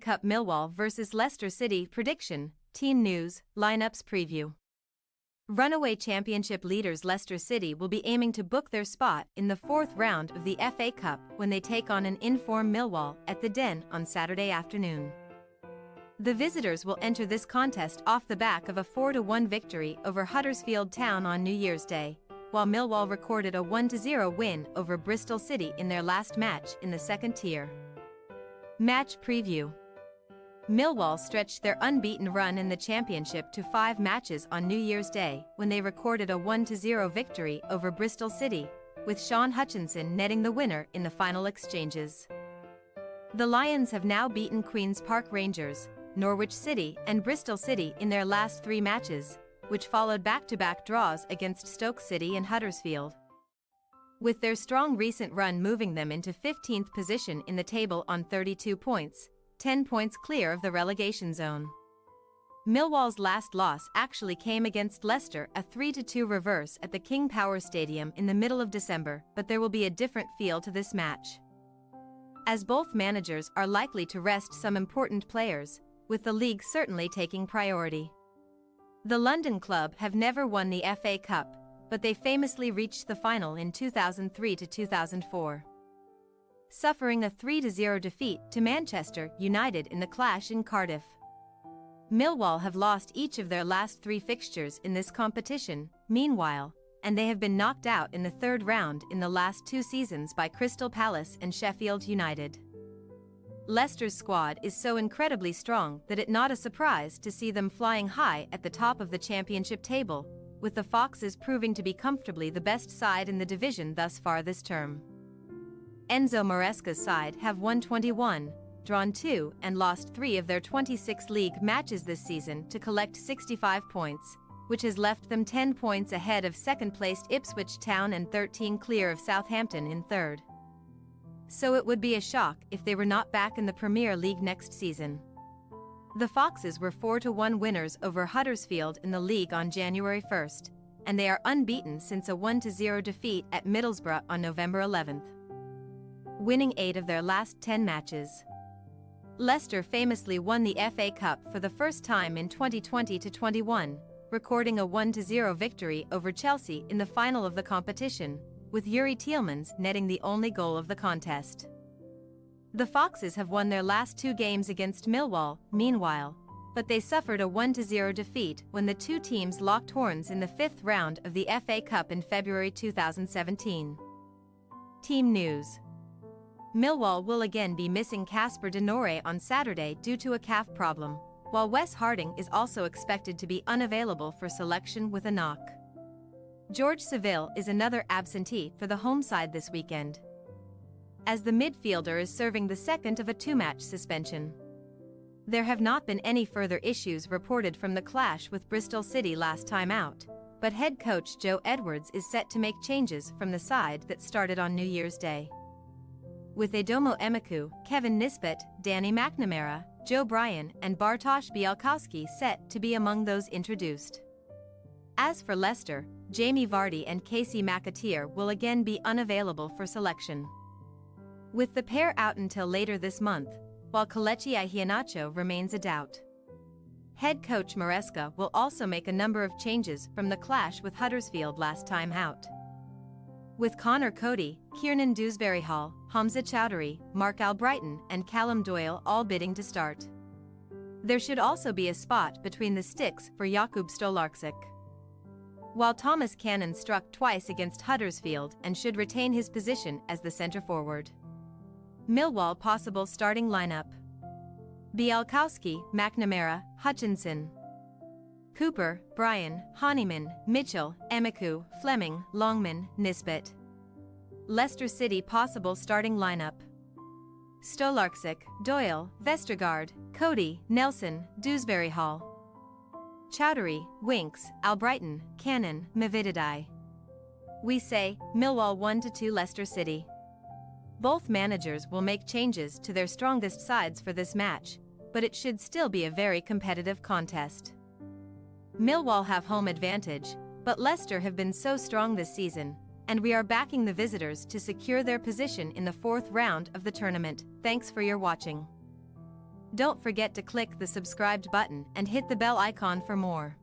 Cup Millwall vs Leicester City prediction, team news, lineups preview. Runaway Championship leaders Leicester City will be aiming to book their spot in the fourth round of the FA Cup when they take on an in-form Millwall at the Den on Saturday afternoon. The visitors will enter this contest off the back of a 4-1 victory over Huddersfield Town on New Year's Day, while Millwall recorded a 1-0 win over Bristol City in their last match in the second tier. Match preview. Millwall stretched their unbeaten run in the Championship to 5 matches on New Year's Day when they recorded a 1-0 victory over Bristol City, with Sean Hutchinson netting the winner in the final exchanges. The Lions have now beaten Queen's Park Rangers, Norwich City and Bristol City in their last 3 matches, which followed back-to-back draws against Stoke City and Huddersfield. With their strong recent run moving them into 15th position in the table on 32 points, 10 points clear of the relegation zone. Millwall's last loss actually came against Leicester, a 3-2 reverse at the King Power Stadium in the middle of December, but there will be a different feel to this match, as both managers are likely to rest some important players, with the league certainly taking priority. The London club have never won the FA Cup, but they famously reached the final in 2003 to 2004. Suffering a 3-0 defeat to Manchester United in the clash in Cardiff. Millwall have lost each of their last 3 fixtures in this competition, meanwhile, and they have been knocked out in the third round in the last 2 seasons by Crystal Palace and Sheffield United. Leicester's squad is so incredibly strong that it's not a surprise to see them flying high at the top of the Championship table, with the Foxes proving to be comfortably the best side in the division thus far this term. Enzo Maresca's side have won 21, drawn 2 and lost 3 of their 26 league matches this season to collect 65 points, which has left them 10 points ahead of second-placed Ipswich Town and 13 clear of Southampton in third. So it would be a shock if they were not back in the Premier League next season. The Foxes were 4-1 winners over Huddersfield in the league on January 1st, and they are unbeaten since a 1-0 defeat at Middlesbrough on November 11th. Winning 8 of their last 10 matches. Leicester famously won the FA Cup for the first time in 2020-21, recording a 1-0 victory over Chelsea in the final of the competition, with Yuri Tielemans netting the only goal of the contest. The Foxes have won their last 2 games against Millwall, meanwhile, but they suffered a 1-0 defeat when the 2 teams locked horns in the 5th round of the FA Cup in February 2017. Team news. Millwall will again be missing Casper De Norre on Saturday due to a calf problem, while Wes Harding is also expected to be unavailable for selection with a knock. George Seville is another absentee for the home side this weekend, as the midfielder is serving the second of a 2-match suspension. There have not been any further issues reported from the clash with Bristol City last time out, but head coach Joe Edwards is set to make changes from the side that started on New Year's Day, with Edomo Emeku, Kevin Nisbet, Danny McNamara, Joe Bryan and Bartosz Białkowski set to be among those introduced. As for Leicester, Jamie Vardy and Casey McAteer will again be unavailable for selection, with the pair out until later this month, while Kelechi Iheanacho remains a doubt. Head coach Maresca will also make a number of changes from the clash with Huddersfield last time out, with Connor Cody, Kiernan Dewsbury-Hall, Hamza Chowdhury, Mark Albrighton and Callum Doyle all bidding to start. There should also be a spot between the sticks for Jakub Stolarczyk, while Thomas Cannon struck twice against Huddersfield and should retain his position as the centre forward. Millwall possible starting lineup: Białkowski, McNamara, Hutchinson, Cooper, Bryan, Honeyman, Mitchell, Emeku, Fleming, Longman, Nisbet. Leicester City possible starting lineup: Stolarczyk, Doyle, Vestergaard, Cody, Nelson, Dewsbury-Hall, Chowdhury, Winks, Albrighton, Cannon, Mavididi. We say, Millwall 1-2 Leicester City. Both managers will make changes to their strongest sides for this match, but it should still be a very competitive contest. Millwall have home advantage, but Leicester have been so strong this season, and we are backing the visitors to secure their position in the 4th round of the tournament. Thanks for your watching. Don't forget to click the subscribed button and hit the bell icon for more.